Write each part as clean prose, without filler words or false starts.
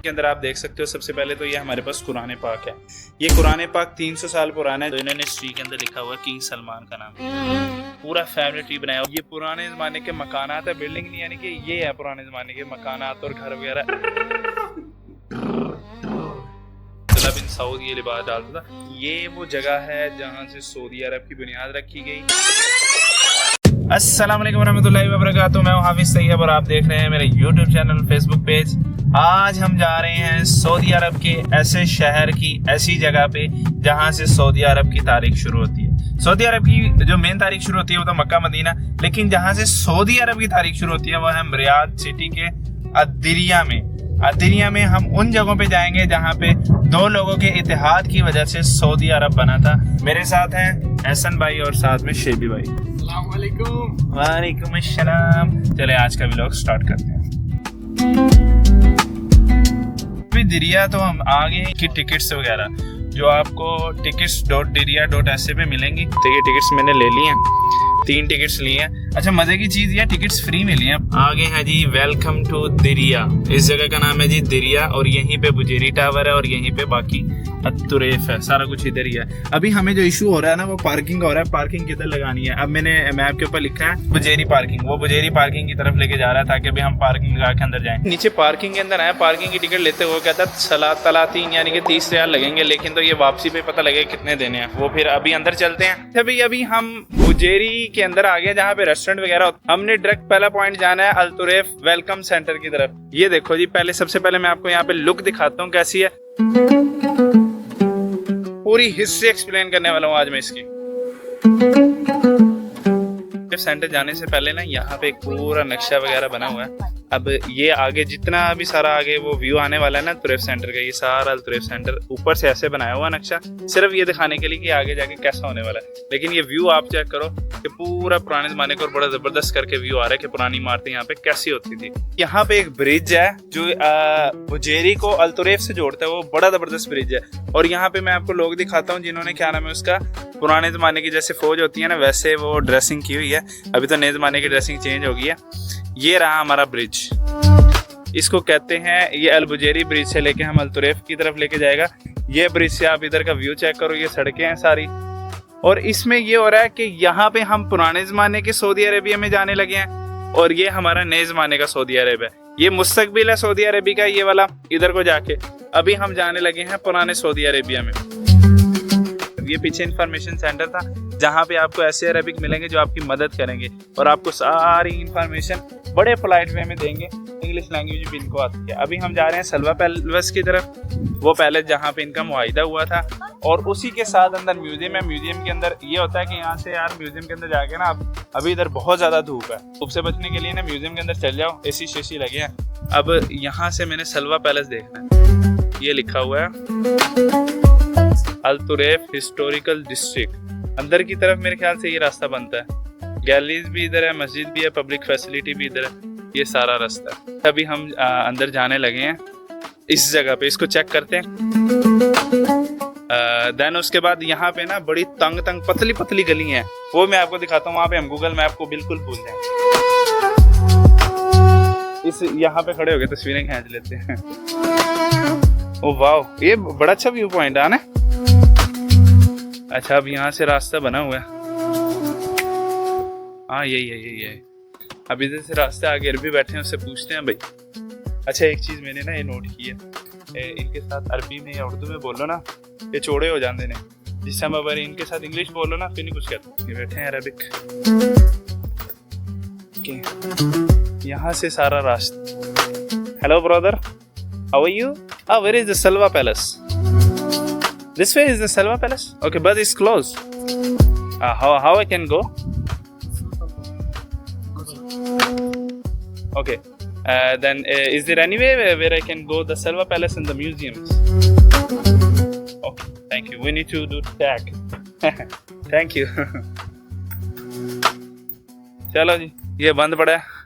के अंदर आप देख सकते हो। सबसे पहले तो ये हमारे पास कुरान पाक है। ये कुरान पाक 300 साल पुराना है। तो इन्होंने ट्री के अंदर लिखा हुआ है किंग सलमान का नाम, पूरा फैमिली ट्री बनाया। ये पुराने जमाने के मकानात है, बिल्डिंग नहीं, यानी कि ये है पुराने जमाने के मकानात और घर वगैरह। बिन सऊद ये लिबास डालता था। ये वो जगह है जहाँ से सऊदी अरब की बुनियाद रखी गई। अस्सलाम वालेकुम रहमतुल्लाहि व बरकातुहू। मैं हूं हाफिज तैयब और आप देख रहे हैं मेरे YouTube चैनल, फेसबुक पेज। आज हम जा रहे हैं सऊदी अरब के ऐसे शहर की, ऐसी जगह पे जहां से सऊदी अरब की तारीख शुरू होती है। सऊदी अरब की जो मेन तारीख शुरू होती है वो तो मक्का मदीना, लेकिन जहां से सऊदी अरब की तारीख शुरू होती है वो है रियाद सिटी के अदरिया में। अदरिया में हम उन जगहों पे जाएंगे जहाँ पे दो लोगों के इत्तेहाद की वजह से सऊदी अरब बना था। मेरे साथ हैं एहसन भाई और साथ में शेबी भाई। वालेकुम अस्सलाम। चले आज का व्लॉग स्टार्ट करते हैं। अभी दिरिया तो हम आगे की टिकट्स वगैरह जो आपको tickets.diria.sa पे मिलेंगी। तो ये टिकट्स मैंने ले लिए हैं, 3 टिकट्स लिए हैं। अच्छा मजे की चीज ये टिकट्स फ्री मिली हैं। आगे है जी वेलकम टू दिरिया। इस जगह का नाम है जी दिरिया और यहीं पे बुजेरी टावर है और यहीं पे बाकी अतुरेफ है। सारा कुछ इधर ही है। अभी हमें जो इशू हो रहा है ना वो पार्किंग का हो रहा है। पार्किंग किधर लगानी है? अब मैंने मैप के ऊपर लिखा है बुजेरी पार्किंग। वो बुजेरी पार्किंग की तरफ लेके जा रहा है ताकि अभी हम पार्किंग लगा के अंदर जाएं। नीचे पार्किंग के अंदर आए, पार्किंग की टिकट लेते हुए कहता है 3 यानी कि 30 रियाल लगेंगे, लेकिन तो ये वापसी पे पता लगे कितने देने हैं। वो फिर अभी अंदर चलते हैं। अभी हम बुजेरी के अंदर आ गए जहाँ पे रेस्टोरेंट वगैरह। हमने डायरेक्ट पहला पॉइंट जाना है अल-तुरैफ वेलकम सेंटर की तरफ। ये देखो जी, पहले सबसे पहले मैं आपको यहाँ पे लुक दिखाता हूँ कैसी है। पूरी हिस्ट्री एक्सप्लेन करने वाला हूँ आज मैं इसकी। सेंटर जाने से पहले ना यहाँ पे एक पूरा नक्शा वगैरह बना हुआ है। अब ये आगे जितना भी सारा आगे वो व्यू आने वाला है ना तुरैफ सेंटर का, ये सारा तुरैफ सेंटर ऊपर से ऐसे बनाया हुआ नक्शा सिर्फ ये दिखाने के लिए कि आगे जाके कैसा होने वाला है। लेकिन ये व्यू आप चेक करो कि पूरा पुराने जमाने का और बड़ा जबरदस्त करके व्यू आ रहा है कि पुरानी इमारतें यहाँ पे कैसी होती थी। यहाँ पे एक ब्रिज है जो बुजेरी को अल तुरैफ से जोड़ता है। वो बड़ा जबरदस्त ब्रिज है। और यहाँ पे मैं आपको लोग दिखाता हूँ जिन्होंने क्या नाम है उसका, पुराने जमाने की जैसे फौज होती है ना वैसे वो ड्रेसिंग की हुई है। अभी तो नए जमाने की ड्रेसिंग चेंज हो गई है। ये रहा हमारा ब्रिज, इसको कहते हैं, ये अल बुजेरी ब्रिज से लेके हम अल तुरैफ की तरफ लेके जाएगा। ये ब्रिज से आप इधर का व्यू चेक करो, ये सड़कें हैं सारी। और इसमें ये हो रहा है कि यहाँ पे हम पुराने जमाने के सऊदी अरेबिया में जाने लगे हैं और ये हमारा नए जमाने का सऊदी अरब है। ये मुस्तकबिल है सऊदी अरबी का, ये वाला इधर को जाके अभी हम जाने लगे हैं पुराने सऊदी अरेबिया में। ये पीछे इंफॉर्मेशन सेंटर था जहाँ पे आपको ऐसे अरबिक मिलेंगे जो आपकी मदद करेंगे और आपको सारी इंफॉर्मेशन बड़े पोलाइट वे में देंगे। इंग्लिश लैंग्वेज भी इनको आती है। अभी हम जा रहे हैं सलवा पैलेस की तरफ, वो पैलेस जहाँ पे इनका मुआहिदा हुआ था। और उसी के साथ अंदर म्यूजियम है। म्यूजियम के अंदर ये होता है कि यहाँ से यार म्यूजियम के अंदर जाके ना अभी इधर बहुत ज़्यादा धूप है, धूप से बचने के लिए ना म्यूजियम के अंदर चल जाओ, एसी शेसी लगे हैं। अब यहाँ से मैंने सलवा पैलेस देखना है, ये लिखा हुआ है अल तुरैफ हिस्टोरिकल डिस्ट्रिक्ट। अंदर की तरफ मेरे ख्याल से ये रास्ता बनता है। गैलरीज भी इधर है, मस्जिद भी है, पब्लिक फैसिलिटी भी इधर है। ये सारा रास्ता है। अभी हम अंदर जाने लगे हैं इस जगह पे, इसको चेक करते हैं। देन उसके बाद यहाँ पे ना बड़ी तंग पतली पतली गली है, वो मैं आपको दिखाता हूँ। वहाँ पे हम गूगल मैप को बिल्कुल भूल जाएंगे। इस यहाँ पे खड़े हो गए तस्वीरें खींच लेते हैं। ओ वाह, ये बड़ा अच्छा व्यू पॉइंट है ना। अच्छा अब यहाँ से रास्ता बना हुआ है। हाँ यही है। अब इधर से रास्ते आगे अरबी बैठे हैं, उससे पूछते हैं भाई। अच्छा एक चीज़ मैंने ना ये नोट की है, इनके साथ अरबी में या उर्दू में बोलो ना ये चौड़े हो जाते हैं। जिस समय अगर इनके साथ इंग्लिश बोलो ना फिर नहीं कुछ कहते। ये बैठे हैं अरबिक। यहाँ से सारा रास्ता। Hello brother, how are you? Where is the Salwa palace? This way is the Salwa Palace. Okay, but it's closed. How I can go? Okay. Then is there any way where I can go the Salwa Palace and the museums? Okay. Thank you. We need to do tag. Thank you. चलो जी, ये बंद पड़ा है।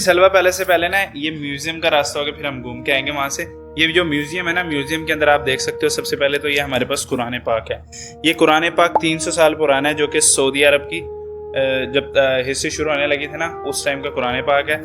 सलवा palace से पहले ना ये museum का रास्ता होगा, फिर हम घूम के आएंगे वहां से। ये जो म्यूजियम है ना, म्यूजियम के अंदर आप देख सकते हो सबसे पहले तो ये हमारे पास कुरान पाक है। ये कुरान पाक 300 साल पुराना है, जो कि सऊदी अरब की जब हिस्ट्री शुरू होने लगी थी ना उस टाइम का कुरान पाक है।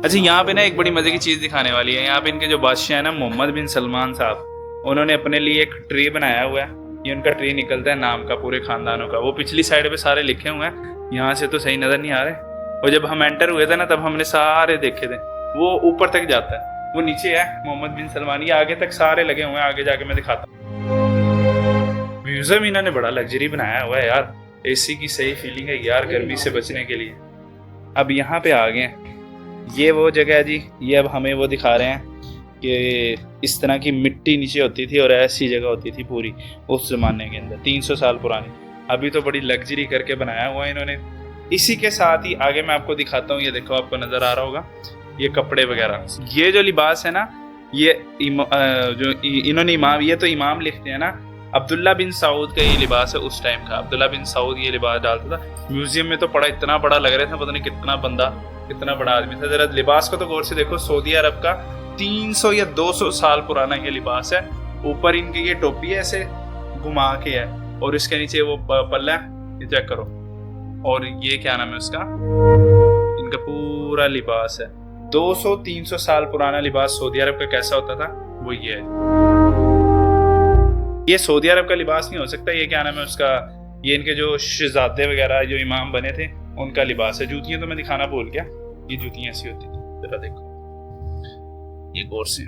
अच्छा, यहाँ पे ना एक बड़ी मजे की चीज दिखाने वाली है। यहाँ पे इनके जो बादशाह है ना, मोहम्मद बिन सलमान साहब, उन्होंने अपने लिए एक ट्री बनाया हुआ है। ये उनका ट्री निकलता है नाम का, पूरे खानदानों का। वो पिछली साइड पे सारे लिखे हुए हैं, यहाँ से तो सही नजर नहीं आ रहे। और जब हम एंटर हुए थे ना, तब हमने सारे देखे थे। वो ऊपर तक जाता है, वो नीचे है मोहम्मद बिन सलमान, ये आगे तक सारे लगे हुए हैं। आगे जाके मैं दिखाता हूँ। म्यूजियम इन्होंने बड़ा लग्जरी बनाया हुआ है यार। एसी की सही फीलिंग है यार, गर्मी से बचने के लिए। अब यहाँ पे आ गए, ये वो जगह है जी। ये अब हमें वो दिखा रहे हैं कि इस तरह की मिट्टी नीचे होती थी और ऐसी जगह होती थी पूरी उस जमाने के अंदर, 300 साल पुरानी। अभी तो बड़ी लग्जरी करके बनाया हुआ है इन्होंने। इसी के साथ ही आगे मैं आपको दिखाता हूँ। ये देखो, आपको नजर आ रहा होगा ये कपड़े वगैरह, ये जो लिबास है ना, ये जो इन्होंने इमाम, ये तो इमाम लिखते हैं ना, अब्दुल्ला बिन सऊद का ये लिबास है उस टाइम का। अब्दुल्ला बिन सऊद ये लिबास डालता था। म्यूजियम में तो पड़ा इतना बड़ा लग रहा था, पता नहीं कितना बंदा, कितना बड़ा आदमी था। जरा लिबास को तो गौर से देखो, सऊदी अरब का 300 या 200 साल पुराना ये लिबास है। ऊपर इनकी ये टोपी है, ऐसे घुमा के है, और इसके नीचे वो पल्ला है, ये चेक करो। और ये क्या नाम है उसका, इनका पूरा लिबास है। 200-300 साल पुराना लिबास सऊदी अरब का कैसा होता था, वो ये है। ये सऊदी अरब का लिबास नहीं हो सकता। ये क्या नाम है उसका, ये इनके जो शहजादे वगैरह जो इमाम बने थे उनका लिबास है। जूतियां तो मैं दिखाना भूल गया, ये जूतियां ऐसी होती थी, जरा देखो, ये गौर से।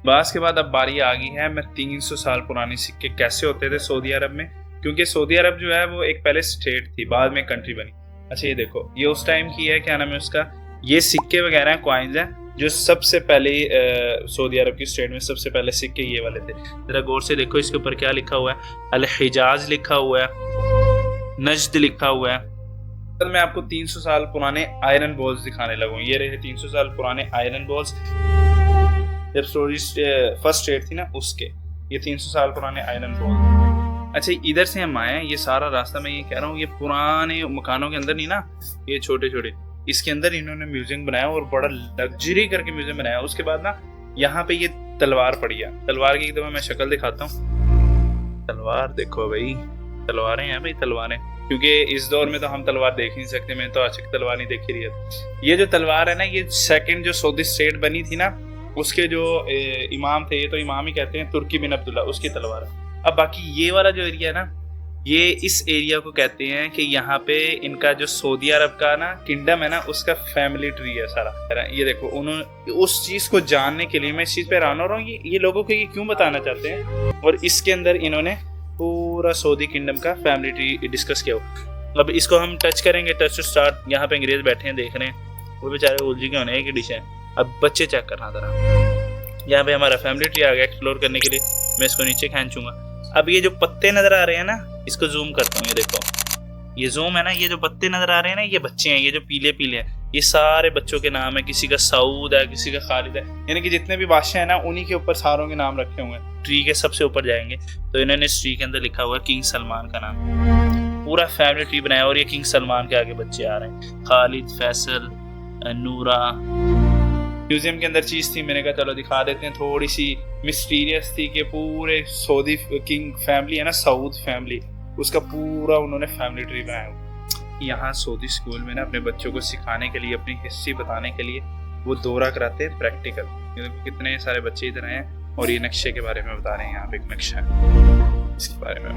बास के बाद अब बारी आ गई है मैं 300 साल पुराने सिक्के कैसे होते थे सऊदी अरब में, क्योंकि सऊदी अरब जो है वो एक पहले स्टेट थी, बाद में कंट्री बनी। अच्छा, ये देखो, ये उस टाइम की है, क्या नाम है उसका, ये सिक्के वगैरह कॉइन्स हैं जो सबसे पहले सऊदी अरब की स्टेट में सबसे पहले सिक्के ये वाले थे। जरा गौर से देखो, इसके ऊपर क्या लिखा हुआ है, अल हिजाज लिखा हुआ है, नजद लिखा हुआ है। मैं आपको 300 साल पुराने आयरन बॉल्स दिखाने लगूँ। ये रहे 300 साल पुराने आयरन बॉल्स, जब सऊदी फर्स्ट स्टेट थी ना उसके, ये 300 साल पुराने आयरन बॉल्स। अच्छा, इधर से हम आए हैं, ये सारा रास्ता मैं ये कह रहा हूँ, ये पुराने मकानों के अंदर नहीं ना, ये छोटे छोटे, इसके अंदर इन्होंने म्यूजियम बनाया और बड़ा लग्जरी करके म्यूजियम बनाया। उसके बाद ना यहाँ पे ये तलवार पड़ी है। तलवार की एक दफा मैं शक्ल दिखाता हूँ। तलवार देखो भाई, तलवारें हैं भाई, तलवारें। क्योंकि इस दौर में तो हम तलवार देख नहीं सकते, मैंने तो आज तक तलवार नहीं देखी रही है। ये जो तलवार है ना, ये सेकंड जो सऊदी स्टेट बनी थी ना, उसके जो इमाम थे, ये तो इमाम ही कहते हैं, तुर्की बिन अब्दुल्ला, उसकी तलवार है। अब बाकी ये वाला जो एरिया है ना, ये इस एरिया को कहते हैं कि यहाँ पे इनका जो सऊदी अरब का ना किंगडम है ना, उसका फैमिली ट्री है सारा। ये देखो, उन्होंने उस चीज को जानने के लिए, मैं इस चीज पे हैरान हो रहा हूँ, ये लोगों को ये क्यों बताना चाहते हैं। और इसके अंदर इन्होंने पूरा सऊदी किंगडम का फैमिली ट्री डिस्कस किया हो। अब इसको हम टच करेंगे, टच टू स्टार्ट। यहाँ पे अंग्रेज बैठे हैं, देख रहे हैं, वो बेचारे उलझी के होने एक डिश है। अब बच्चे चेक करना जरा, यहाँ पे हमारा फैमिली ट्री आ गया एक्सप्लोर करने के लिए। मैं इसको नीचे खींचूंगा। अब ये जो पत्ते नजर आ रहे हैं ना, इसको जूम करता हूँ, ये देखो, ये जूम है ना, ये जो पत्ते नजर आ रहे हैं ना, ये बच्चे हैं, ये जो पीले पीले हैं, ये सारे बच्चों के नाम है। किसी का सऊद है, किसी का खालिद है, यानी कि जितने भी बादशाह है ना, उन्हीं के ऊपर सारों के नाम रखे हुए हैं। ट्री के सबसे ऊपर जाएंगे तो इन्होंने इस ट्री के अंदर लिखा हुआ है किंग सलमान का नाम। पूरा फैमिली ट्री बनाया और ये किंग सलमान के आगे बच्चे आ रहे हैं, खालिद, फैसल, नूरा। म्यूजियम के अंदर चीज थी, मैंने कहा चलो दिखा देते हैं। थोड़ी सी मिस्टीरियस थी कि पूरे सऊदी किंग फैमिली है ना, सऊद फैमिली, उसका पूरा उन्होंने फैमिली ट्री बनाया। यहाँ सऊदी स्कूल में ना अपने बच्चों को सिखाने के लिए, अपनी हिस्ट्री बताने के लिए वो दौरा कराते हैं प्रैक्टिकल। कितने सारे बच्चे इधर हैं और ये नक्शे के बारे में बता रहे हैं। यहाँ पे एक नक्शा है, इसके बारे में।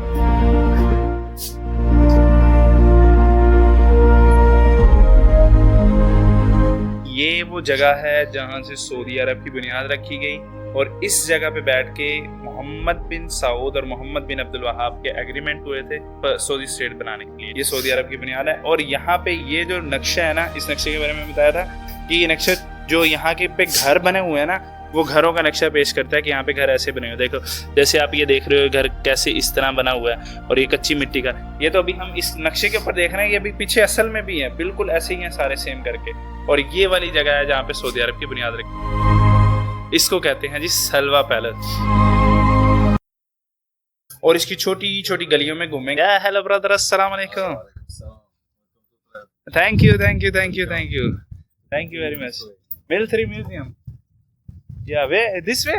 ये वो जगह है जहाँ से सऊदी अरब की बुनियाद रखी गई, और इस जगह पे बैठ के मोहम्मद बिन सऊद और मोहम्मद बिन अब्दुल वहाब के एग्रीमेंट हुए थे सऊदी स्टेट बनाने के लिए। ये सऊदी अरब की बुनियाद है। और यहाँ पे ये जो नक्शा है ना, इस नक्शे के बारे में बताया था कि ये नक्शा जो यहाँ के पे घर बने हुए हैं ना, वो घरों का नक्शा पेश करता है कि यहाँ पे घर ऐसे बने हुए। देखो, जैसे आप ये देख रहे हो घर कैसे इस तरह बना हुआ है, और ये कच्ची मिट्टी का। ये तो अभी हम इस नक्शे के ऊपर देख रहे हैं, ये अभी पीछे असल में भी है, बिल्कुल ऐसे ही हैं सारे सेम करके। और ये वाली जगह है जहाँ पे सऊदी अरब की बुनियाद रखी, इसको कहते हैं जी सलवा पैलेस। और इसकी छोटी छोटी गलियों में घूमेंगे। हेलो ब्रदर, अस्सलाम वालेकुम। Thank you thank you thank you thank you thank you very much. Military museum, या वे दिस वे।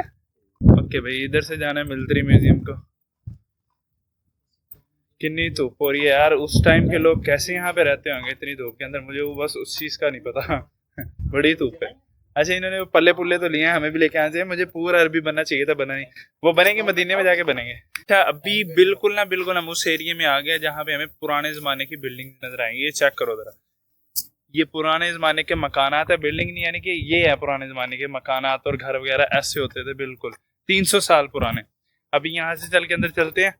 ओके भाई, इधर से जाना है मिलिट्री म्यूजियम को। कितनी धूप हो रही है यार, उस टाइम के लोग कैसे यहाँ पे रहते होंगे इतनी धूप के अंदर, मुझे वो बस उस चीज का नहीं पता। बड़ी धूप है। अच्छा इन्होंने वो पल्ले पुल्ले तो लिए हैं, हमें भी लेके आने चाहिए। मुझे पूरा अरबी बनना चाहिए था, बना नहीं। वो बनेंगे मदीने में जाके बनेंगे। अच्छा अभी बिल्कुल हम उस एरिया में आ गए जहाँ पे हमें पुराने जमाने की बिल्डिंग नजर आएंगी। ये चेक करो जरा, ये पुराने जमाने के मकानात है, बिल्डिंग नहीं, यानी कि ये है पुराने जमाने के मकानात और घर वगैरह ऐसे होते थे बिल्कुल 300 साल पुराने। अभी यहाँ से चल के अंदर चलते हैं।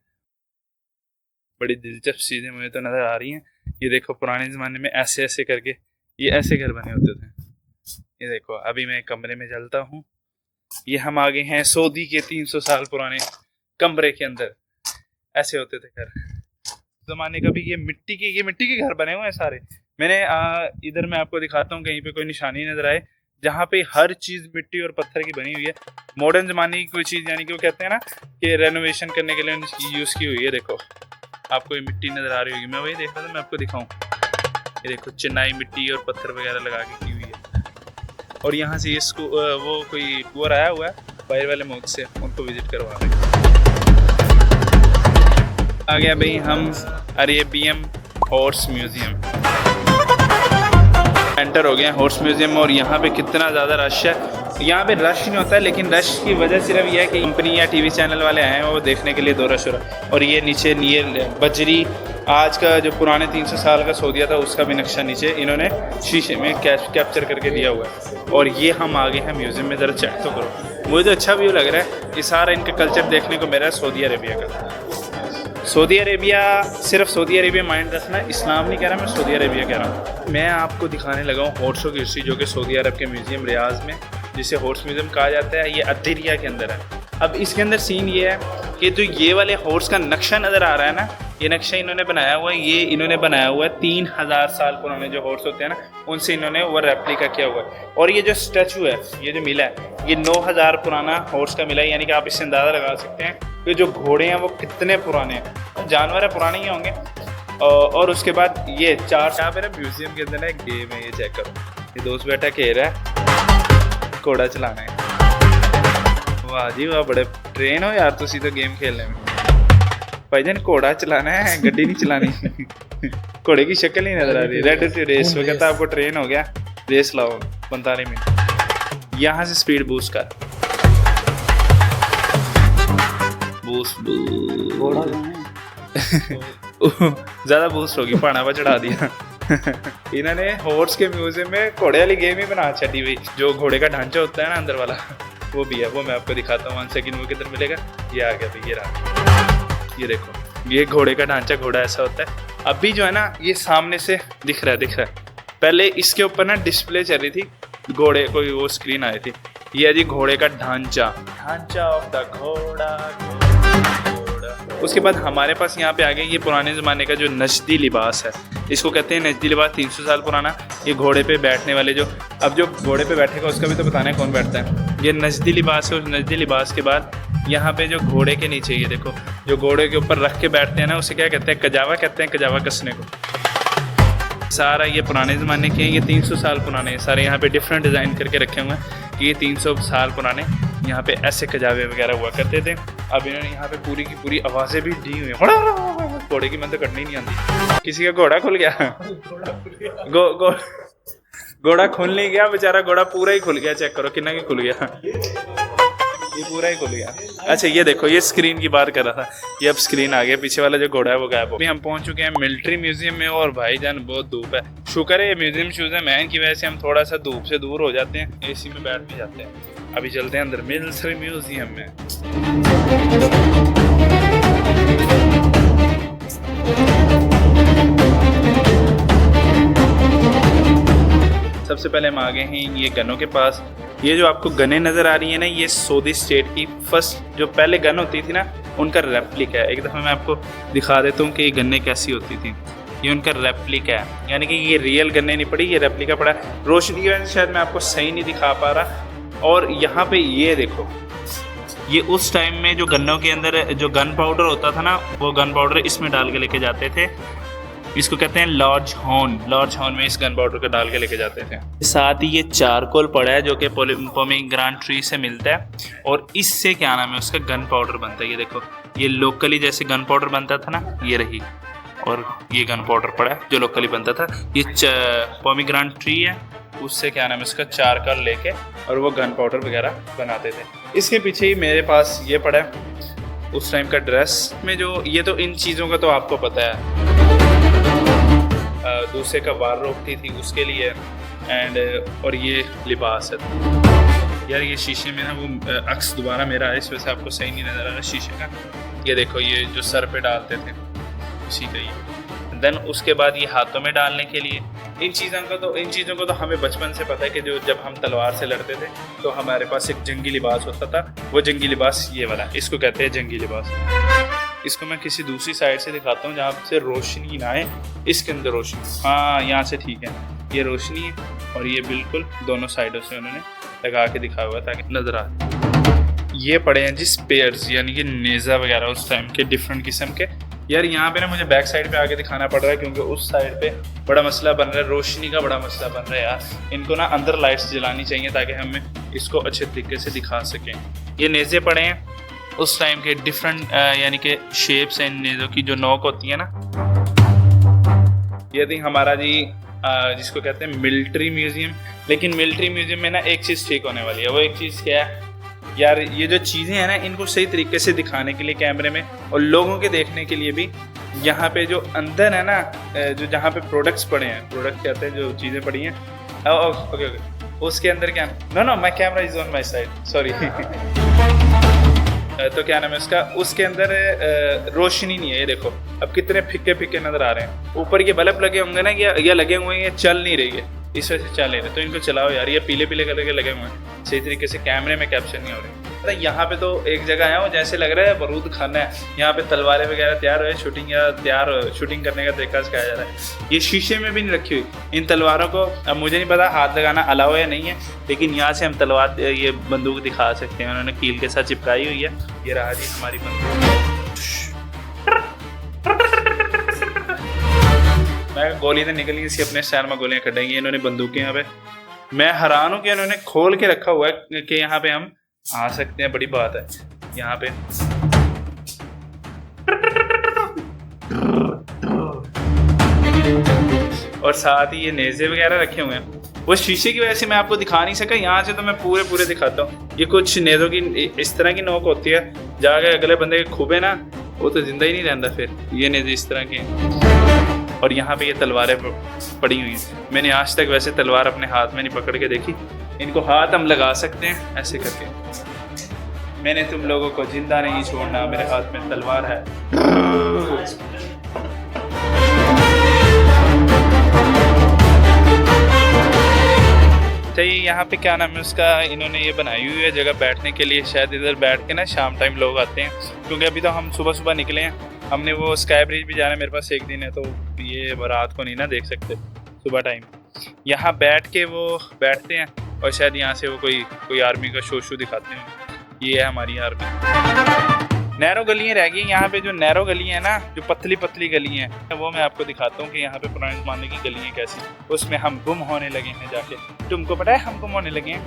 बड़ी दिलचस्प चीजें मुझे तो नजर आ रही हैं। ये देखो पुराने जमाने में ऐसे ऐसे करके ये ऐसे घर बने होते थे। ये देखो अभी मैं कमरे में चलता हूँ। ये हम आ गए हैं सऊदी के 300 साल पुराने कमरे के अंदर। ऐसे होते थे घर जमाने का भी। ये मिट्टी के घर बने हुए हैं सारे। मैंने इधर मैं आपको दिखाता हूँ, कहीं पे कोई निशानी नजर आए जहाँ पे हर चीज मिट्टी और पत्थर की बनी हुई है। मॉडर्न जमाने की कोई चीज, यानी कि वो कहते हैं ना कि रेनोवेशन करने के लिए यूज की हुई है। देखो आपको ये मिट्टी नजर आ रही होगी, मैं वही देख रहा था, मैं आपको दिखाऊं। ये देखो चिनाई मिट्टी और पत्थर वगैरह लगा के की हुई है। और यहाँ से इसको वो कोई टूर आया हुआ है बाहर वाले मुल्क से, उनको विजिट करवा रहे हैं। आ गया भाई हम अरेबियन हॉर्स म्यूजियम, एंटर हो गए हैं हॉर्स म्यूजियम। और यहाँ पे कितना ज़्यादा रश है। यहाँ पे रश नहीं होता है, लेकिन रश की वजह सिर्फ यह है कि कंपनी या टीवी चैनल वाले आए हैं वो देखने के लिए दौरा शुरा। और ये नीचे ये बजरी आज का जो पुराने 300 साल का सऊदिया था उसका भी नक्शा नीचे इन्होंने शीशे में कैप्चर करके दिया हुआ है। और ये हम आ गए हैं म्यूजियम में, ज़रा चेक तो करो। मुझे तो अच्छा व्यू लग रहा है। ये सारा इनका कल्चर देखने को मिला है सऊदी अरेबिया का। सऊदी अरेबिया, सिर्फ सऊदी अरेबिया माइंड रखना, इस्लाम नहीं कह रहा मैं, सऊदी अरेबिया कह रहा हूँ। मैं आपको दिखाने लगा हूँ हॉर्सों की हिस्ट्री, जो कि सऊदी अरब के म्यूजियम रियाज में, जिसे हॉर्स म्यूजियम कहा जाता है, ये अद्दिरिया के अंदर है। अब इसके अंदर सीन ये है कि जो ये वाले हॉर्स का नक्शा नज़र आ रहा है ना, ये नक्शा इन्होंने बनाया हुआ है। ये इन्होंने बनाया हुआ है 3000 साल पुराने जो हॉर्स होते हैं ना, उनसे इन्होंने वो रेप्लिका किया हुआ है। और ये जो स्टैचू है, ये जो मिला है, ये 9000 पुराना हॉर्स का मिला है। यानी कि आप इससे अंदाज़ा लगा सकते हैं कि जो घोड़े हैं वो कितने पुराने हैं। जानवर है पुराने ही होंगे। और उसके बाद ये यहाँ पे ना म्यूजियम के अंदर ना एक गेम है, ये चेक करो। ये दोस्त बैठा खेल रहा है, घोड़ा चलाना है। वाह जी वाह, बड़े ट्रेन हो यार तुसी तो गेम खेलने में। भाईजान घोड़ा चलाना है, गड्डी नहीं चलानी। घोड़े की शक्ल नहीं नजर आ रही। रेड टू रेस, वो कहता आपको ट्रेन हो गया, रेस लाओ 45 मिनट। यहाँ से स्पीड बूस्ट कर, बूस्ट ज्यादा बूस्ट होगी, पहाड़ा पर चढ़ा दिया। इन्होंने हॉर्स के म्यूजियम में घोड़े वाली गेम ही बना छड़ी हुई। जो घोड़े का ढांचा होता है ना अंदर वाला, वो भी है। वो मैं आपको दिखाता हूँ 1 सेकंड, वो किधर मिलेगा। ये आ गया भाई, ये रहा, ये देखो, ये घोड़े का ढांचा, घोड़ा ऐसा होता है। अभी जो है ना ये सामने से दिख रहा है। पहले इसके ऊपर ना डिस्प्ले चल रही थी, घोड़े कोई वो स्क्रीन आई थी। ये है जी घोड़े का ढांचा ऑफ द घोड़ा। उसके बाद हमारे पास यहाँ पे आ गया ये पुराने ज़माने का जो नजदी लिबास है, इसको कहते हैं नजदी लिबास, 300 साल पुराना। ये घोड़े पे बैठने वाले जो, अब जो घोड़े पे बैठेगा उसका भी तो बताना है कौन बैठता है। ये नजदी लिबास है। उस नजदी लिबास के बाद यहाँ पे जो घोड़े के नीचे, ये देखो, जो घोड़े के ऊपर रख के बैठते हैं ना, उसे क्या कहते हैं, कजावा कहते हैं, कजावा कसने को। सारा ये पुराने ज़माने के हैं, ये 300 साल पुराने सारे। यहाँ पे डिफरेंट डिज़ाइन करके रखे हुए हैं कि ये 300 साल पुराने यहाँ पे ऐसे कजावे वगैरह हुआ करते थे। अब इन्होंने यहाँ पे पूरी की पूरी आवाज़ें भी दी हुई हैं। घोड़े की मतलब करनी नहीं आती। किसी का घोड़ा खुल गया, घोड़ा खुल नहीं गया बेचारा, घोड़ा पूरा ही खुल गया। चेक करो कितना की खुल गया, ये पूरा ही खुल गया। अच्छा ये देखो, ये स्क्रीन की बात कर रहा था, ये अब स्क्रीन आ गया, पीछे वाला जो घोड़ा है वो गायब हो गया। हम पहुंच चुके हैं मिलिट्री म्यूजियम में। और भाईजान बहुत धूप है, शुक्र है ये म्यूजियम है, इनकी वजह से हम थोड़ा सा धूप से दूर हो जाते हैं, एसी में बैठ भी जाते हैं। अभी चलते हैं अंदर मिलिट्री म्यूजियम में। सबसे पहले हम आ गए हैं ये गनों के पास। ये जो आपको गनें नज़र आ रही है ना, ये सऊदी स्टेट की फर्स्ट जो पहले गन होती थी ना, उनका रेप्लिका है। एक दफ़ा मैं आपको दिखा देता हूँ कि ये गन्ने कैसी होती थी। ये उनका रेप्लिका है, यानी कि ये रियल गन्ने नहीं पड़ी, ये रेप्लिका पड़ा। रोशनी की वजह से शायद मैं आपको सही नहीं दिखा पा रहा। और यहाँ पे ये देखो, ये उस टाइम में जो गन्नों के अंदर जो गन पाउडर होता था ना, वो गन पाउडर इसमें डाल के लेके जाते थे। इसको कहते हैं लॉर्ज हॉर्न में इस गन पाउडर को डाल के लेके जाते थे। साथ ही ये चारकोल पड़ा है जो कि पोमीग्रानेट ट्री से मिलता है, और इससे क्या नाम है उसका, गन पाउडर बनता है। ये देखो, ये लोकली जैसे गन पाउडर बनता था ना, ये रही और ये गन पाउडर पड़ा है जो लोकली बनता था। ये पोमीग्रानेट ट्री है, उससे क्या नाम है उसका चारकोल लेके और वो गन पाउडर वगैरह बनाते थे। इसके पीछे ही मेरे पास ये पड़ा है उस टाइम का ड्रेस में जो, ये तो इन चीज़ों का तो आपको पता है। दूसरे का वार रोकती थी उसके लिए एंड और ये लिबास है यार। ये शीशे में ना वो अक्स दोबारा मेरा है, इस वजह से आपको सही नहीं नज़र आ रहा शीशे का। ये देखो ये जो सर पे डालते थे उसी का ये। देन उसके बाद ये हाथों में डालने के लिए। इन चीज़ों को तो हमें बचपन से पता है कि जो जब हम तलवार से लड़ते थे तो हमारे पास एक जंगी लिबास होता था। वो जंगी लिबास ये वाला, इसको कहते हैं जंगी लिबास। इसको मैं किसी दूसरी साइड से दिखाता हूँ जहाँ से रोशनी ना आए। इसके अंदर रोशनी, हाँ यहाँ से ठीक है, ये रोशनी है और ये बिल्कुल दोनों साइडों से उन्होंने लगा के दिखाया हुआ ताकि नजर आए। ये पड़े हैं जी स्पेयर्स, यानी कि नेज़ा वगैरह उस टाइम के डिफरेंट किस्म के। यार यहाँ पे ना मुझे बैक साइड पे आके दिखाना पड़ रहा है क्योंकि उस साइड पे बड़ा मसला बन रहा है, रोशनी का बड़ा मसला बन रहा है यार। इनको ना अंदर लाइट्स जलानी चाहिए ताकि हमें इसको अच्छे तरीके से दिखा सकें। ये नेज़े पड़े हैं उस टाइम के डिफरेंट यानी कि शेप्स हैं नेज़ों की, जो नोक होती है ना। ये थी हमारा जी जिसको कहते हैं मिलिट्री म्यूजियम। लेकिन मिलिट्री म्यूजियम में ना एक चीज़ ठीक होने वाली है। वो एक चीज़ क्या है यार, ये जो चीज़ें हैं ना इनको सही तरीके से दिखाने के लिए कैमरे में और लोगों के देखने के लिए भी, यहाँ पे जो अंदर है ना जो जहाँ पे प्रोडक्ट्स पड़े हैं, प्रोडक्ट कहते हैं जो चीज़ें पड़ी हैं, ओके उसके अंदर क्या, know my camera is on my side, sorry तो क्या नाम है उसका, उसके अंदर रोशनी नहीं है। ये देखो अब कितने फिक्के फिक्के नजर आ रहे हैं। ऊपर ये बल्ब लगे होंगे ना, या लगे हुए हैं, ये चल नहीं रही है, इस वजह से चल नहीं रहे। तो इनको चलाओ यार, ये पीले पीले कलर के लगे हुए हैं, सही तरीके से कैमरे में कैप्चर नहीं हो रहे। मतलब यहाँ पे तो एक जगह है वो जैसे लग रहा है बारूद खाना है। यहाँ पे तलवारें वगैरह तैयार हुए, शूटिंग करने का तरीका सिखाया जा रहा है। ये शीशे में भी नहीं रखी हुई इन तलवारों को। अब मुझे नहीं पता हाथ लगाना अलाउ है नहीं है, लेकिन यहाँ से हम तलवार ये बंदूक दिखा सकते हैं। उन्होंने कील के साथ चिपकाई हुई है। ये रहा जी हमारी बंदूक। मैं गोली तो निकली, इसी अपने स्टाइल में गोलियां कटेंगी। इन्होंने बंदूकें यहाँ पे, मैं हैरान हूँ कि इन्होंने खोल के रखा हुआ है कि यहाँ पे हम आ सकते हैं। बड़ी बात है यहाँ पे। और साथ ही ये नेज़े वगैरह रखे हुए हैं। वो शीशे की वजह से मैं आपको दिखा नहीं सका, यहाँ से तो मैं पूरे दिखाता हूँ। ये कुछ नेज़ों की इस तरह की नोक होती है, जाके अगले बंदे के खूबे ना वो तो जिंदा ही नहीं रहता फिर। ये नेज़े इस तरह के, और यहाँ पे ये तलवारें पड़ी हुई हैं। मैंने आज तक वैसे तलवार अपने हाथ में नहीं पकड़ के देखी। इनको हाथ हम लगा सकते हैं ऐसे करके, मैंने तुम लोगों को जिंदा नहीं छोड़ना, मेरे हाथ में तलवार है। चाहिए यहाँ पे क्या नाम है उसका, इन्होंने ये बनाई हुई है जगह बैठने के लिए। शायद इधर बैठ के ना शाम टाइम लोग आते हैं, क्योंकि अभी तो हम सुबह निकले हैं। हमने वो स्काई ब्रिज भी जाना है, मेरे पास एक दिन है, तो ये रात को नहीं ना देख सकते। सुबह टाइम यहाँ बैठ के वो बैठते हैं और शायद यहाँ से वो कोई आर्मी का शो दिखाते हैं। ये है हमारी आर्मी। नैरो गलियाँ रह गई यहाँ पे। जो नैरो गलियाँ हैं ना, जो पतली गली हैं, वो मैं आपको दिखाता हूँ कि यहाँ पे पुराने ज़माने की गलियाँ कैसी। उसमें हम गुम होने लगे हैं जाके। तुमको पता है हम गुम होने लगे हैं?